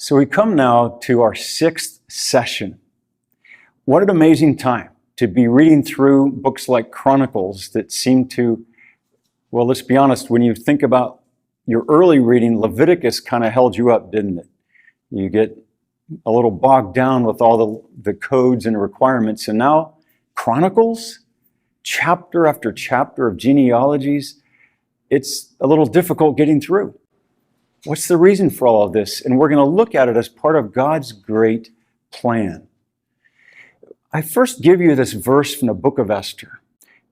So we come now to our sixth session. What an amazing time to be reading through books like Chronicles that seem to, well, let's be honest, when you think about your early reading, Leviticus kind of held you up, didn't it? You get a little bogged down with all the codes and requirements. And now Chronicles, chapter after chapter of genealogies, it's a little difficult getting through. What's the reason for all of this? And we're going to look at it as part of God's great plan. I first give you this verse from the book of Esther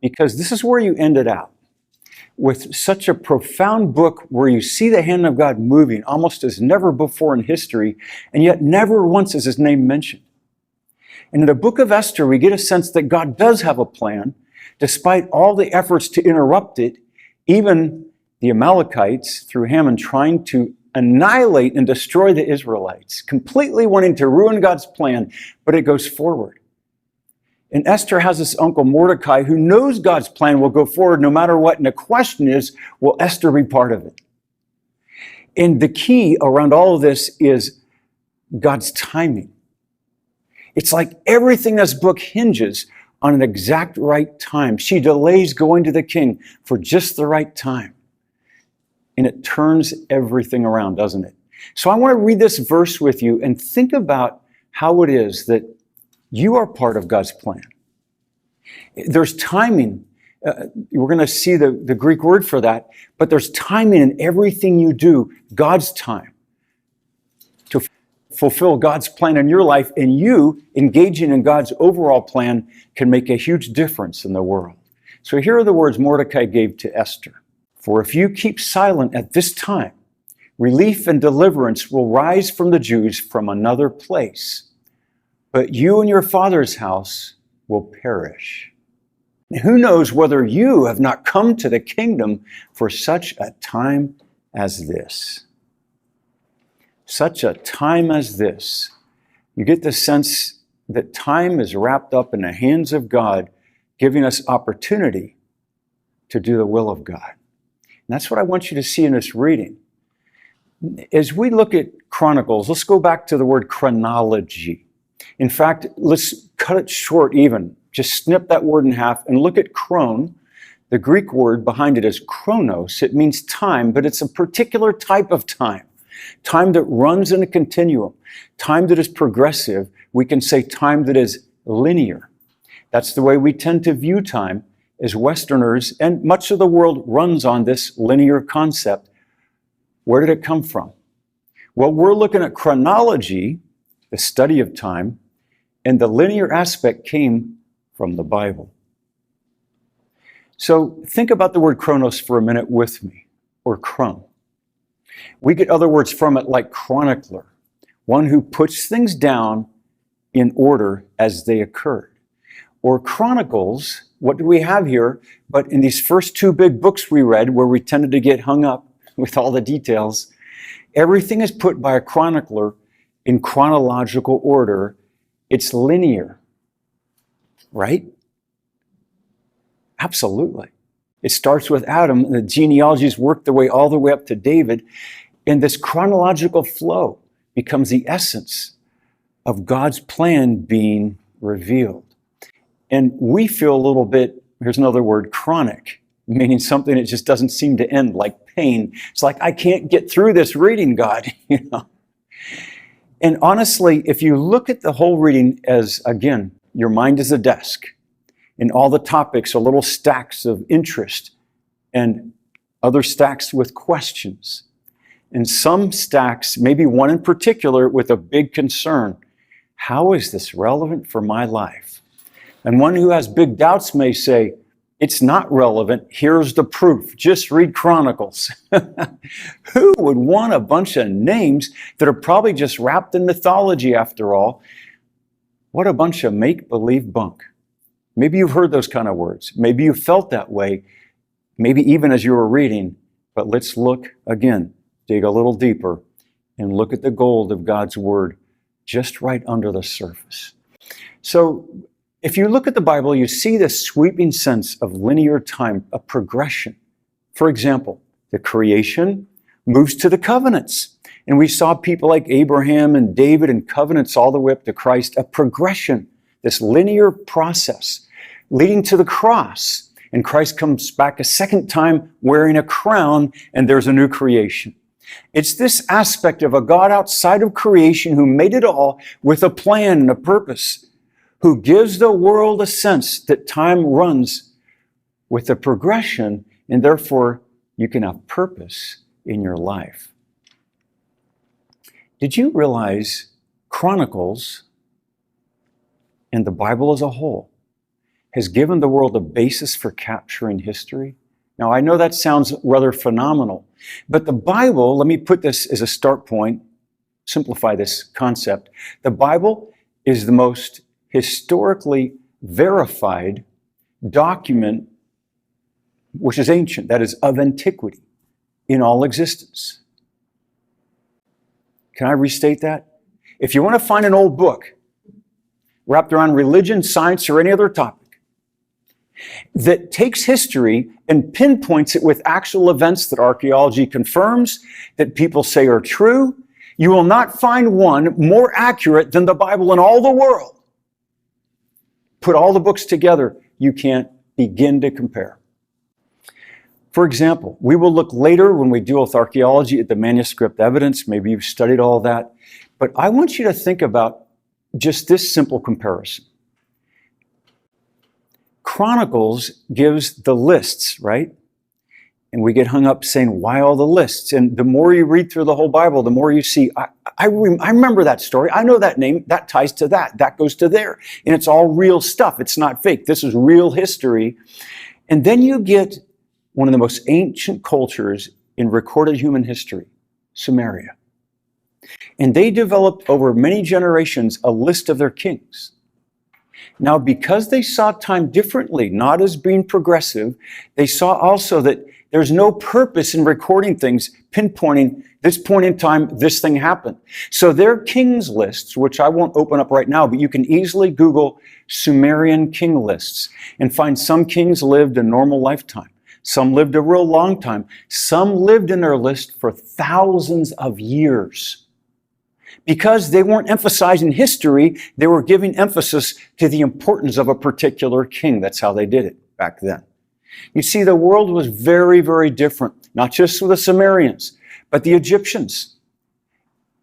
because this is where you ended out with such a profound book where you see the hand of God moving almost as never before in history, and yet never once is his name mentioned. And in the book of Esther, we get a sense that God does have a plan, despite all the efforts to interrupt it, even the Amalekites, through Haman, trying to annihilate and destroy the Israelites, completely wanting to ruin God's plan, but it goes forward. And Esther has this uncle Mordecai who knows God's plan will go forward no matter what. And the question is, will Esther be part of it? And the key around all of this is God's timing. It's like everything in this book hinges on an exact right time. She delays going to the king for just the right time. And it turns everything around, doesn't it? So I want to read this verse with you and think about how it is that you are part of God's plan. There's timing. We're going to see the Greek word for that, but there's timing in everything you do, God's time, to fulfill God's plan in your life, and you engaging in God's overall plan can make a huge difference in the world. So here are the words Mordecai gave to Esther. For if you keep silent at this time, relief and deliverance will rise from the Jews from another place. But you and your father's house will perish. And who knows whether you have not come to the kingdom for such a time as this? Such a time as this. You get the sense that time is wrapped up in the hands of God, giving us opportunity to do the will of God. And that's what I want you to see in this reading. As we look at Chronicles, let's go back to the word chronology. In fact, let's cut it short even. Just snip that word in half and look at chron. The Greek word behind it is chronos. It means time, but it's a particular type of time. Time that runs in a continuum. Time that is progressive. We can say time that is linear. That's the way we tend to view time as Westerners, and much of the world runs on this linear concept. Where did it come from? Well, we're looking at chronology, the study of time, and the linear aspect came from the Bible. So think about the word chronos for a minute with me, or chron. We get other words from it like chronicler, one who puts things down in order as they occurred. Or chronicles, what do we have here? But in these first two big books we read, where we tended to get hung up with all the details, everything is put by a chronicler in chronological order. It's linear, right? Absolutely. It starts with Adam, and the genealogies work their way all the way up to David, and this chronological flow becomes the essence of God's plan being revealed. And we feel a little bit, here's another word, chronic, meaning something that just doesn't seem to end, like pain. It's like, I can't get through this reading, God, you know. And honestly, if you look at the whole reading as, again, your mind is a desk, and all the topics are little stacks of interest, and other stacks with questions, and some stacks, maybe one in particular, with a big concern. How is this relevant for my life? And one who has big doubts may say, it's not relevant. Here's the proof. Just read Chronicles. Who would want a bunch of names that are probably just wrapped in mythology after all? What a bunch of make-believe bunk. Maybe you've heard those kind of words. Maybe you felt that way, maybe even as you were reading. But let's look again, dig a little deeper, and look at the gold of God's Word just right under the surface. So, if you look at the Bible, you see this sweeping sense of linear time, a progression. For example, the creation moves to the covenants. And we saw people like Abraham and David and covenants all the way up to Christ, a progression, this linear process leading to the cross. And Christ comes back a second time wearing a crown, and there's a new creation. It's this aspect of a God outside of creation who made it all with a plan and a purpose, who gives the world a sense that time runs with a progression, and therefore you can have purpose in your life. Did you realize Chronicles and the Bible as a whole has given the world a basis for capturing history? Now, I know that sounds rather phenomenal, but the Bible, let me put this as a start point, simplify this concept. The Bible is the most historically verified document, which is ancient, that is of antiquity, in all existence. Can I restate that? If you want to find an old book wrapped around religion, science, or any other topic that takes history and pinpoints it with actual events that archaeology confirms, that people say are true, you will not find one more accurate than the Bible in all the world. Put all the books together, you can't begin to compare. For example, we will look later when we deal with archaeology at the manuscript evidence. Maybe you've studied all that. But I want you to think about just this simple comparison. Chronicles gives the lists, right? And we get hung up saying, why all the lists? And the more you read through the whole Bible, the more you see, I remember that story. I know that name. That ties to that. That goes to there. And it's all real stuff. It's not fake. This is real history. And then you get one of the most ancient cultures in recorded human history, Sumeria. And they developed over many generations a list of their kings. Now, because they saw time differently, not as being progressive, they saw also that there's no purpose in recording things, pinpointing this point in time, this thing happened. So their kings lists, which I won't open up right now, but you can easily Google Sumerian king lists and find some kings lived a normal lifetime. Some lived a real long time. Some lived in their list for thousands of years. Because they weren't emphasizing history, they were giving emphasis to the importance of a particular king. That's how they did it back then. You see, the world was very, very different, not just with the Sumerians, but the Egyptians.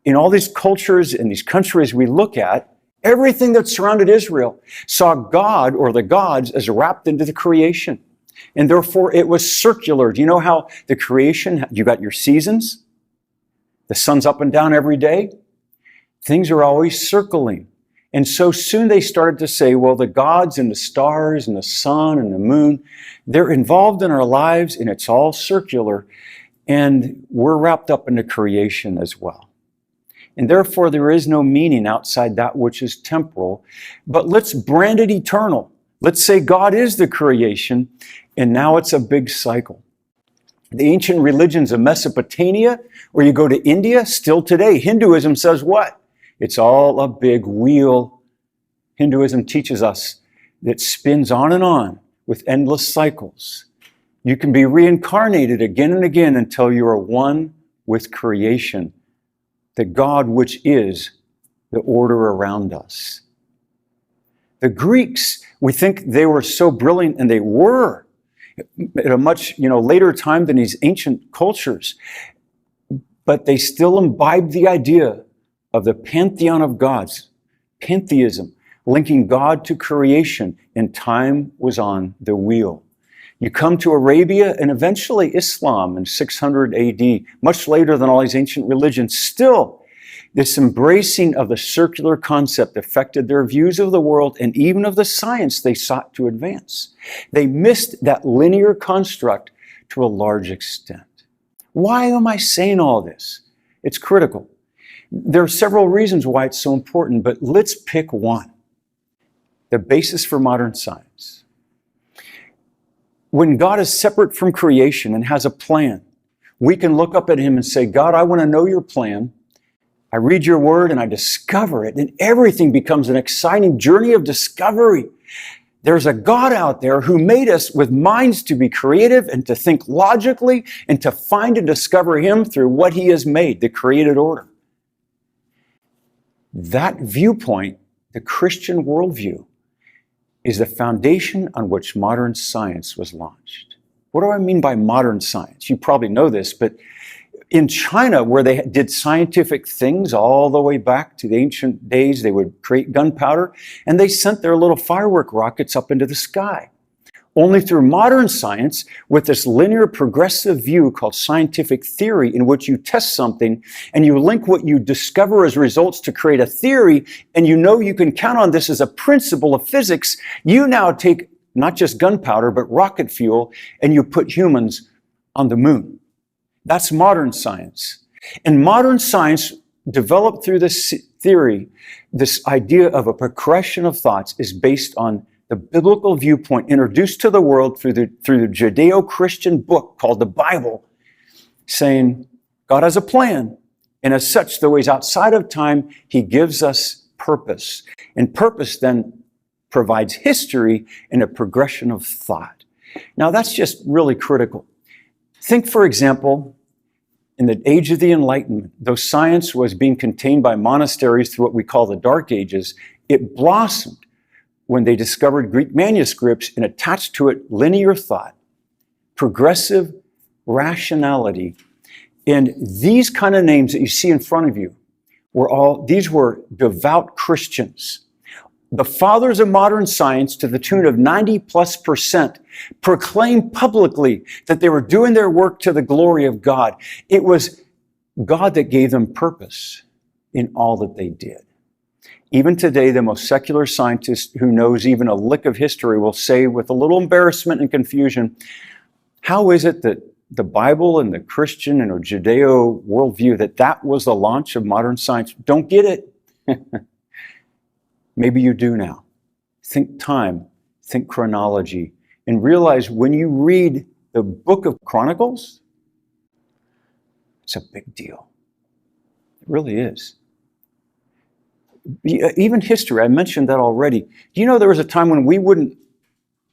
In all these cultures and these countries we look at, everything that surrounded Israel saw God or the gods as wrapped into the creation. And therefore, it was circular. Do you know how the creation, you got your seasons? The sun's up and down every day. Things are always circling. And so soon they started to say, well, the gods and the stars and the sun and the moon, they're involved in our lives and it's all circular. And we're wrapped up into creation as well. And therefore, there is no meaning outside that which is temporal. But let's brand it eternal. Let's say God is the creation, and now it's a big cycle. The ancient religions of Mesopotamia, or you go to India, still today, Hinduism says what? It's all a big wheel. Hinduism teaches us that spins on and on with endless cycles. You can be reincarnated again and again until you are one with creation, the God which is the order around us. The Greeks, we think they were so brilliant, and they were at a much later time than these ancient cultures. But they still imbibed the idea of the pantheon of gods, pantheism, linking God to creation, and time was on the wheel. You come to Arabia and eventually Islam in 600 AD, much later than all these ancient religions. Still, this embracing of the circular concept affected their views of the world and even of the science they sought to advance. They missed that linear construct to a large extent. Why am I saying all this? It's critical. There are several reasons why it's so important, but let's pick one. The basis for modern science. When God is separate from creation and has a plan, we can look up at Him and say, God, I want to know your plan. I read your word and I discover it, and everything becomes an exciting journey of discovery. There's a God out there who made us with minds to be creative and to think logically and to find and discover Him through what He has made, the created order. That viewpoint, the Christian worldview, is the foundation on which modern science was launched. What do I mean by modern science? You probably know this, but in China, where they did scientific things all the way back to the ancient days, they would create gunpowder, and they sent their little firework rockets up into the sky. Only through modern science, with this linear progressive view called scientific theory, in which you test something and you link what you discover as results to create a theory, and you know you can count on this as a principle of physics, you now take not just gunpowder, but rocket fuel, and you put humans on the moon. That's modern science. And modern science, developed through this theory, this idea of a progression of thoughts, is based on the biblical viewpoint introduced to the world through the Judeo-Christian book called the Bible, saying God has a plan. And as such, though He's outside of time, He gives us purpose. And purpose then provides history and a progression of thought. Now, that's just really critical. Think, for example, in the age of the Enlightenment, though science was being contained by monasteries through what we call the Dark Ages, it blossomed when they discovered Greek manuscripts and attached to it linear thought, progressive rationality. And these kind of names that you see in front of you these were devout Christians. The fathers of modern science, to the tune of 90+%, proclaimed publicly that they were doing their work to the glory of God. It was God that gave them purpose in all that they did. Even today, the most secular scientist who knows even a lick of history will say with a little embarrassment and confusion, how is it that the Bible and the Christian and Judeo worldview, that was the launch of modern science? Don't get it. Maybe you do now. Think time, think chronology, and realize when you read the book of Chronicles, it's a big deal. It really is. Even history, I mentioned that already. Do you know there was a time when we wouldn't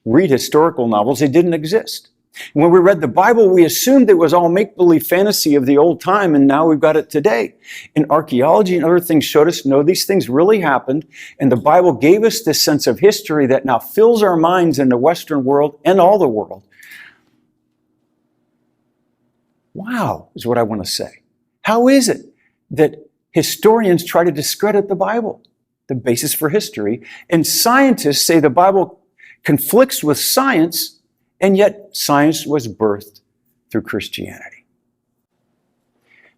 read historical novels? They didn't exist. When we read the Bible, we assumed it was all make-believe fantasy of the old time, and now we've got it today. And archaeology and other things showed us, no, these things really happened, and the Bible gave us this sense of history that now fills our minds in the Western world and all the world. Wow, is what I want to say. How is it that historians try to discredit the Bible, the basis for history, and scientists say the Bible conflicts with science, and yet science was birthed through Christianity?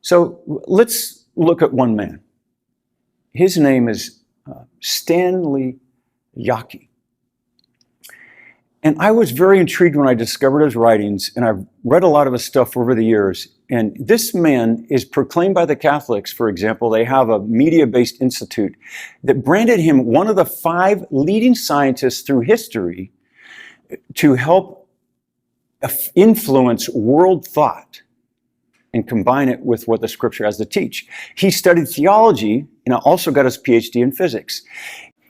So let's look at one man. His name is Stanley Yaki. And I was very intrigued when I discovered his writings, and I've read a lot of his stuff over the years. And this man is proclaimed by the Catholics, for example. They have a media-based institute that branded him one of the 5 leading scientists through history to help influence world thought and combine it with what the Scripture has to teach. He studied theology and also got his PhD in physics.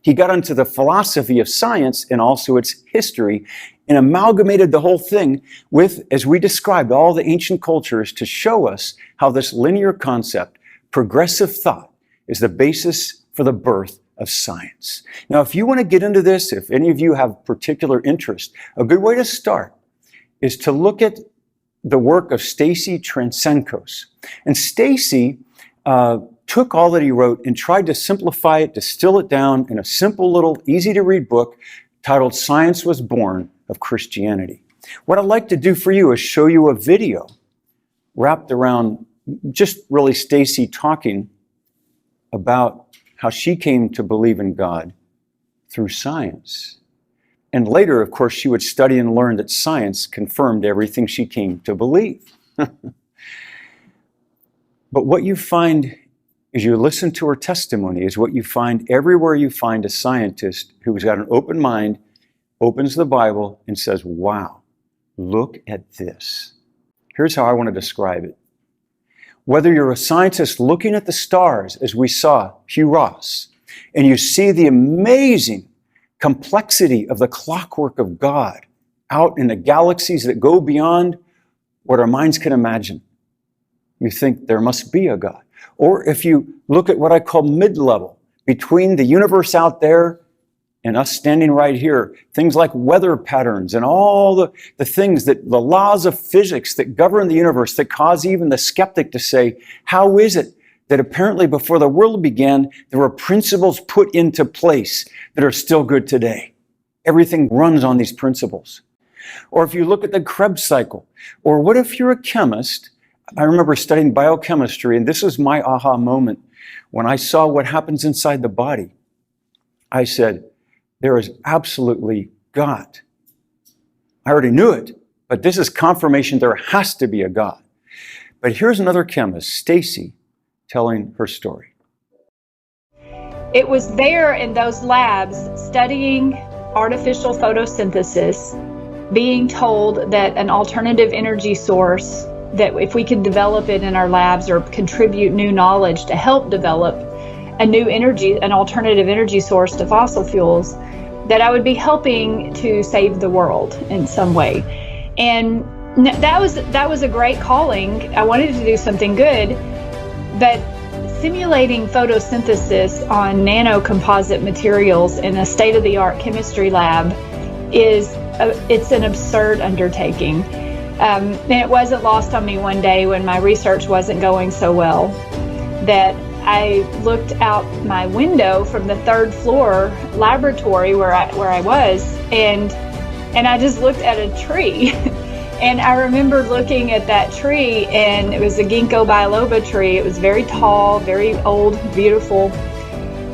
He got into the philosophy of science and also its history and amalgamated the whole thing with, as we described, all the ancient cultures to show us how this linear concept, progressive thought, is the basis for the birth of science. Now, if you want to get into this, if any of you have particular interest, a good way to start is to look at the work of Stacy Transenkos. And Stacy took all that he wrote and tried to simplify it, distill it down in a simple little easy-to-read book titled Science Was Born of Christianity. What I'd like to do for you is show you a video wrapped around just really Stacy talking about how she came to believe in God through science. And later, of course, she would study and learn that science confirmed everything she came to believe. But what you find as you listen to her testimony is what you find everywhere you find a scientist who's got an open mind, opens the Bible, and says, wow, look at this. Here's how I want to describe it. Whether you're a scientist looking at the stars, as we saw Hugh Ross, and you see the amazing complexity of the clockwork of God out in the galaxies that go beyond what our minds can imagine, you think there must be a God. Or if you look at what I call mid-level, between the universe out there and us standing right here, things like weather patterns and all the things that the laws of physics that govern the universe that cause even the skeptic to say, how is it that apparently before the world began, there were principles put into place that are still good today? Everything runs on these principles. Or if you look at the Krebs cycle, or what if you're a chemist? I remember studying biochemistry, and this was my aha moment when I saw what happens inside the body. I said, there is absolutely God. I already knew it, but this is confirmation there has to be a God. But here's another chemist, Stacy, telling her story. It was there in those labs, studying artificial photosynthesis, being told that an alternative energy source, that if we could develop it in our labs or contribute new knowledge to help develop a new energy, an alternative energy source to fossil fuels, that I would be helping to save the world in some way. And that was a great calling. I wanted to do something good, but simulating photosynthesis on nanocomposite materials in a state-of-the-art chemistry lab it's an absurd undertaking. And it wasn't lost on me one day when my research wasn't going so well that I looked out my window from the third floor laboratory where I was, and I just looked at a tree. And I remember looking at that tree, and it was a ginkgo biloba tree. It was very tall, very old, beautiful.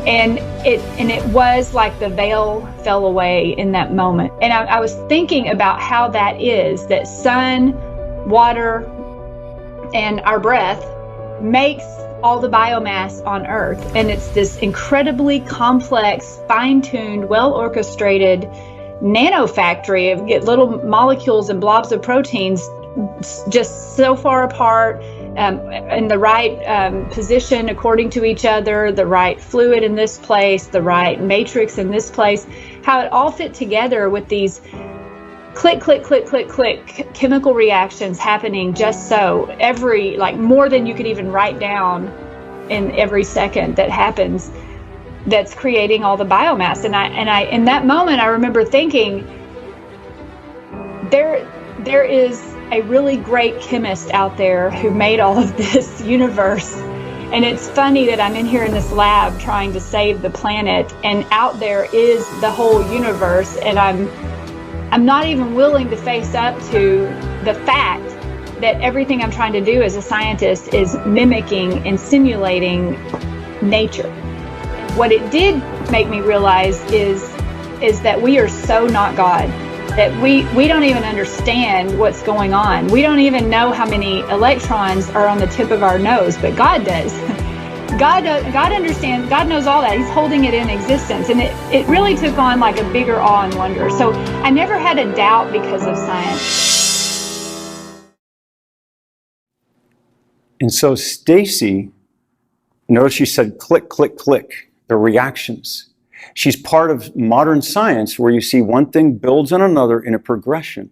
And it was like the veil fell away in that moment. And I was thinking about how that is, that sun, water, and our breath makes all the biomass on Earth. And it's this incredibly complex, fine-tuned, well-orchestrated nano factory of little molecules and blobs of proteins just so far apart, in the right position according to each other, the right fluid in this place, the right matrix in this place, how it all fit together with these click, click, click, click, click chemical reactions happening just so more than you could even write down in every second that happens, that's creating all the biomass. And I in that moment I remember thinking, there is a really great chemist out there who made all of this universe. And it's funny that I'm in here in this lab trying to save the planet, and out there is the whole universe, and I'm not even willing to face up to the fact that everything I'm trying to do as a scientist is mimicking and simulating nature. What it did make me realize is that we are so not God, that we don't even understand what's going on. We don't even know how many electrons are on the tip of our nose, but God does. God understands, God knows all that. He's holding it in existence. And it really took on like a bigger awe and wonder. So I never had a doubt because of science. And so Stacy, notice she said click, click, click, the reactions. She's part of modern science where you see one thing builds on another in a progression.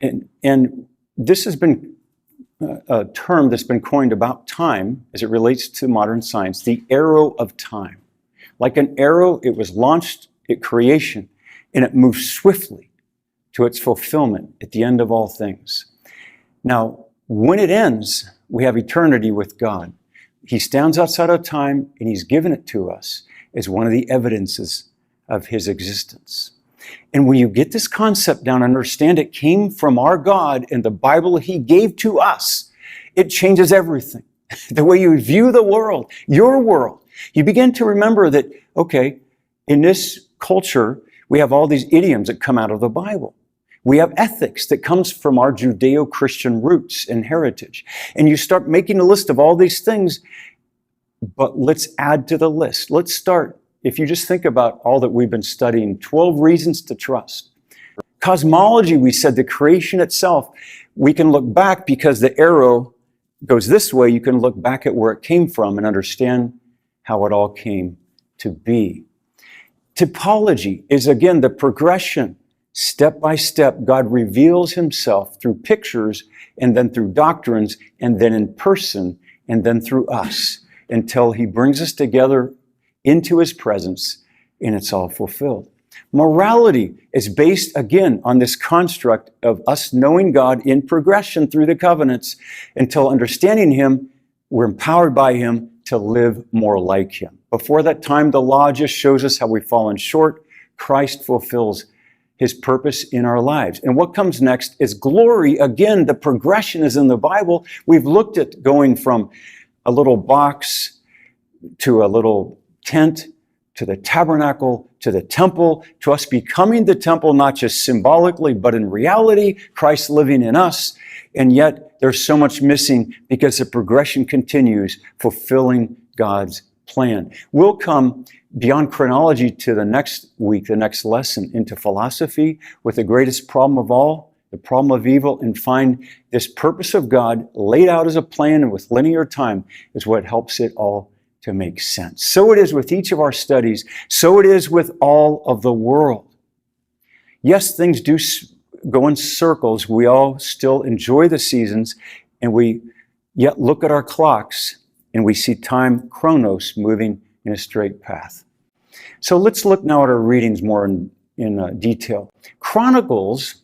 And this has been a term that's been coined about time as it relates to modern science, the arrow of time. Like an arrow, it was launched at creation, and it moves swiftly to its fulfillment at the end of all things. Now, when it ends, we have eternity with God. He stands outside of time, and He's given it to us as one of the evidences of His existence. And when you get this concept down, understand it came from our God and the Bible He gave to us, it changes everything. The way you view the world, your world. You begin to remember that, okay, in this culture, we have all these idioms that come out of the Bible. We have ethics that comes from our Judeo-Christian roots and heritage. And you start making a list of all these things, but let's add to the list. Let's start. If you just think about all that we've been studying, 12 reasons to trust. Cosmology, we said the creation itself, we can look back because the arrow goes this way. You can look back at where it came from and understand how it all came to be. Typology is, again, the progression. Step by step, God reveals himself through pictures and then through doctrines and then in person and then through us until he brings us together into his presence and it's all fulfilled. Morality is based, again, on this construct of us knowing God in progression through the covenants until understanding him, we're empowered by him to live more like him. Before that time, the law just shows us how we've fallen short. Christ fulfills his purpose in our lives. And what comes next is glory. Again, the progression is in the Bible. We've looked at going from a little box to a little tent, to the tabernacle, to the temple, to us becoming the temple, not just symbolically, but in reality, Christ living in us. And yet there's so much missing because the progression continues, fulfilling God's plan. We'll come beyond chronology to the next week, the next lesson, into philosophy with the greatest problem of all, the problem of evil, and find this purpose of God laid out as a plan and with linear time is what helps it all to make sense. So it is with each of our studies. So it is with all of the world. Yes, things do go in circles. We all still enjoy the seasons, and we yet look at our clocks and we see time, chronos, moving in a straight path. So let's look now at our readings more in detail. Chronicles,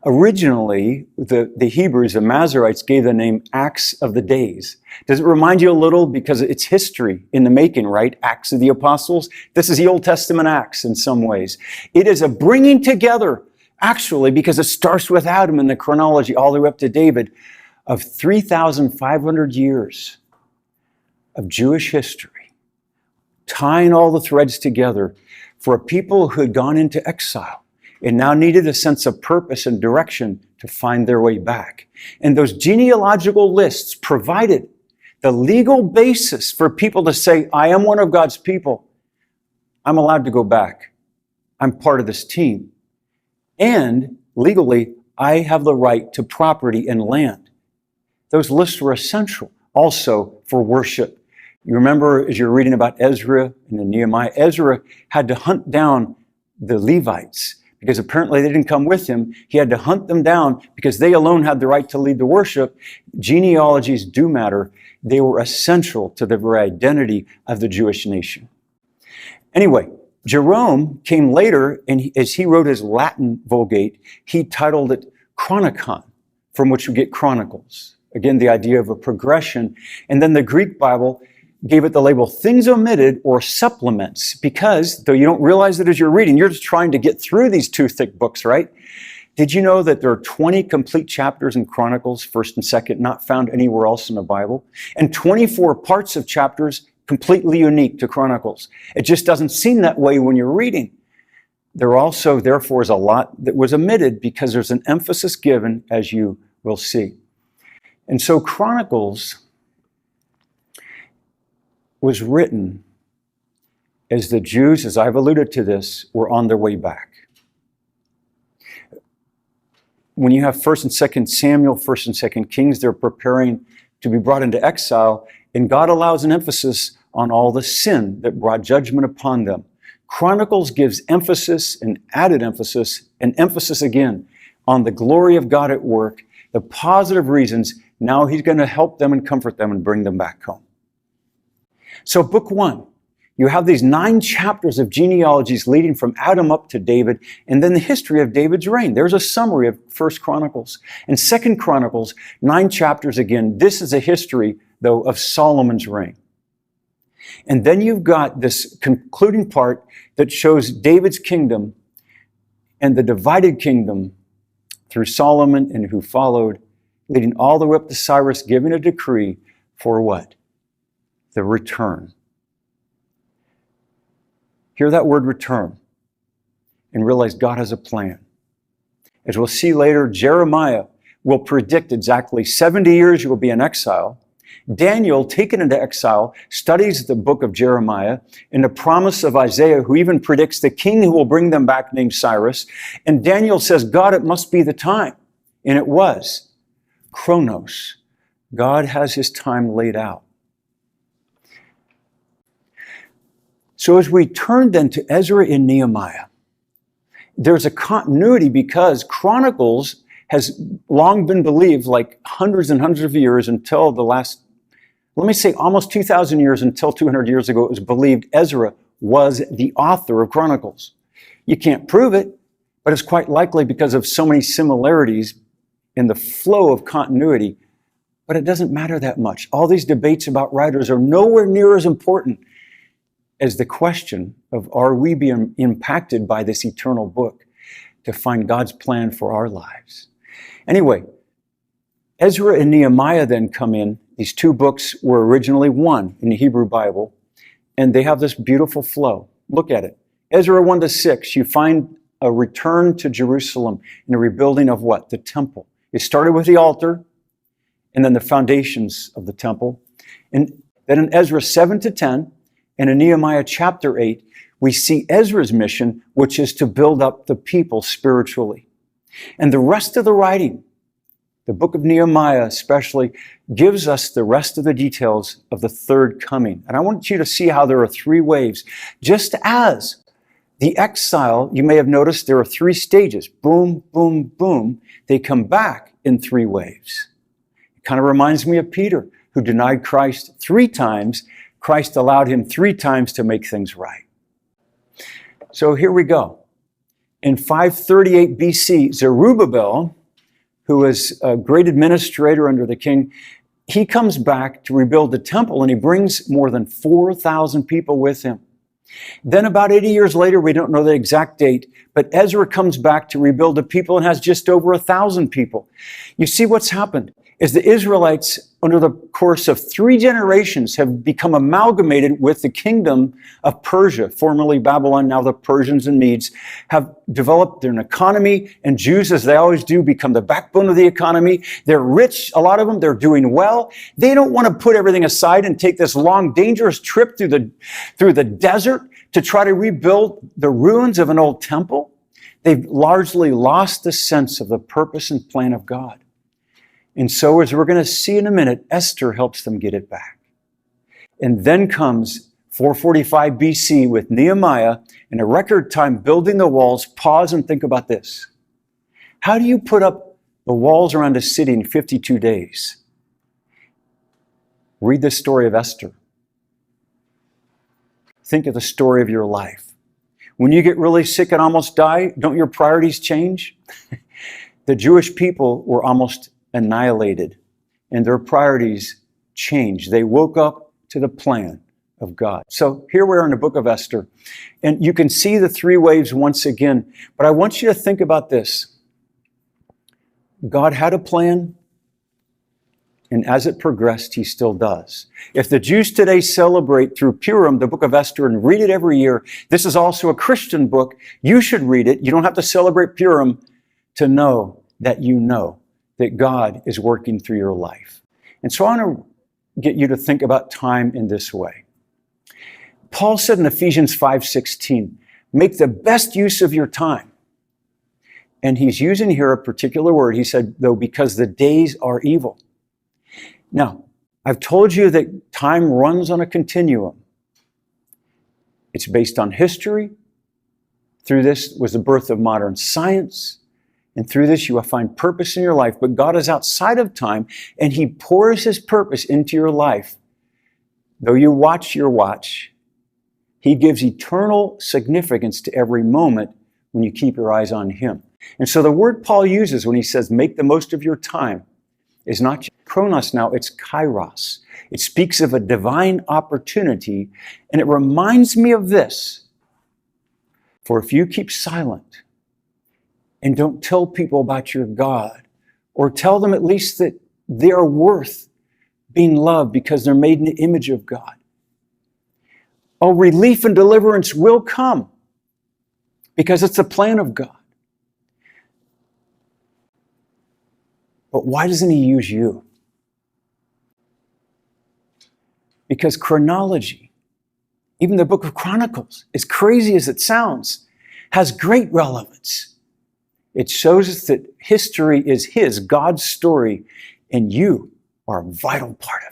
originally, the Hebrews, the Masoretes, gave the name Acts of the Days. Does it remind you a little? Because it's history in the making, right? Acts of the Apostles. This is the Old Testament Acts in some ways. It is a bringing together, actually, because it starts with Adam in the chronology all the way up to David, of 3,500 years of Jewish history, tying all the threads together for a people who had gone into exile and now needed a sense of purpose and direction to find their way back. And those genealogical lists provided the legal basis for people to say, I am one of God's people. I'm allowed to go back. I'm part of this team. And legally, I have the right to property and land. Those lists were essential also for worship. You remember as you're reading about Ezra and Nehemiah, Ezra had to hunt down the Levites because apparently they didn't come with him. He had to hunt them down because they alone had the right to lead the worship. Genealogies do matter. They were essential to the very identity of the Jewish nation. Anyway, Jerome came later, and as he wrote his Latin Vulgate, he titled it Chronicon, from which we get Chronicles. Again, the idea of a progression. And then the Greek Bible gave it the label things omitted or supplements, because though you don't realize it as you're reading, you're just trying to get through these two thick books, right? Did you know that there are 20 complete chapters in Chronicles, 1st and 2nd, not found anywhere else in the Bible? And 24 parts of chapters completely unique to Chronicles. It just doesn't seem that way when you're reading. There also, therefore, is a lot that was omitted because there's an emphasis given, as you will see. And so Chronicles was written as the Jews, as I've alluded to this, were on their way back. When you have 1st and 2nd Samuel, 1st and 2nd Kings, they're preparing to be brought into exile, and God allows an emphasis on all the sin that brought judgment upon them. Chronicles gives emphasis and added emphasis and emphasis again on the glory of God at work, the positive reasons. Now he's going to help them and comfort them and bring them back home. So book 1, you have these 9 chapters of genealogies leading from Adam up to David, and then the history of David's reign. There's a summary of 1st Chronicles. And 2nd Chronicles, 9 chapters again. This is a history, though, of Solomon's reign. And then you've got this concluding part that shows David's kingdom and the divided kingdom through Solomon and who followed, leading all the way up to Cyrus, giving a decree for what? The return. Hear that word return and realize God has a plan. As we'll see later, Jeremiah will predict exactly 70 years you will be in exile. Daniel, taken into exile, studies the book of Jeremiah and the promise of Isaiah, who even predicts the king who will bring them back named Cyrus. And Daniel says, God, it must be the time. And it was. Chronos. God has his time laid out. So as we turn then to Ezra and Nehemiah, there's a continuity because Chronicles has long been believed, like hundreds and hundreds of years until the last, let me say almost 2,000 years, until 200 years ago, it was believed Ezra was the author of Chronicles. You can't prove it, but it's quite likely because of so many similarities in the flow of continuity. But it doesn't matter that much. All these debates about writers are nowhere near as important as the question of, are we being impacted by this eternal book to find God's plan for our lives? Anyway, Ezra and Nehemiah then come in. These two books were originally one in the Hebrew Bible, and they have this beautiful flow. Look at it. Ezra 1 to 6, you find a return to Jerusalem and a rebuilding of what? The temple. It started with the altar, and then the foundations of the temple. And then in Ezra 7 to 10, and in Nehemiah chapter 8, we see Ezra's mission, which is to build up the people spiritually. And the rest of the writing, the book of Nehemiah especially, gives us the rest of the details of the third coming. And I want you to see how there are three waves. Just as the exile, you may have noticed there are three stages. Boom, boom, boom. They come back in three waves. It kind of reminds me of Peter, who denied Christ 3 times. Christ allowed him 3 times to make things right. So here we go. In 538 BC, Zerubbabel, who was a great administrator under the king, he comes back to rebuild the temple, and he brings more than 4,000 people with him. Then about 80 years later, we don't know the exact date, but Ezra comes back to rebuild the people and has just over 1,000 people. You see what's happened is the Israelites, under the course of 3 generations, have become amalgamated with the kingdom of Persia, formerly Babylon, now the Persians and Medes, have developed their economy, and Jews, as they always do, become the backbone of the economy. They're rich, a lot of them, they're doing well. They don't want to put everything aside and take this long, dangerous trip through the desert to try to rebuild the ruins of an old temple. They've largely lost the sense of the purpose and plan of God. And so, as we're going to see in a minute, Esther helps them get it back. And then comes 445 BC with Nehemiah, in a record time building the walls. Pause and think about this. How do you put up the walls around a city in 52 days? Read the story of Esther. Think of the story of your life. When you get really sick and almost die, don't your priorities change? The Jewish people were almost annihilated, and their priorities changed. They woke up to the plan of God. So here we are in the book of Esther, and you can see the 3 waves once again, but I want you to think about this. God had a plan, and as it progressed, he still does. If the Jews today celebrate through Purim, the book of Esther, and read it every year, this is also a Christian book. You should read it. You don't have to celebrate Purim to know that you know that God is working through your life. And so I want to get you to think about time in this way. Paul said in Ephesians 5:16, make the best use of your time. And he's using here a particular word. He said, though, because the days are evil. Now, I've told you that time runs on a continuum. It's based on history. Through this was the birth of modern science. And through this, you will find purpose in your life. But God is outside of time, and he pours his purpose into your life. Though you watch your watch, he gives eternal significance to every moment when you keep your eyes on him. And so the word Paul uses when he says, make the most of your time, is not chronos now, it's kairos. It speaks of a divine opportunity, and it reminds me of this. For if you keep silent, and don't tell people about your God, or tell them at least that they are worth being loved because they're made in the image of God. Oh, relief and deliverance will come because it's the plan of God. But why doesn't he use you? Because chronology, even the book of Chronicles, as crazy as it sounds, has great relevance. It shows us that history is his, God's story, and you are a vital part of it.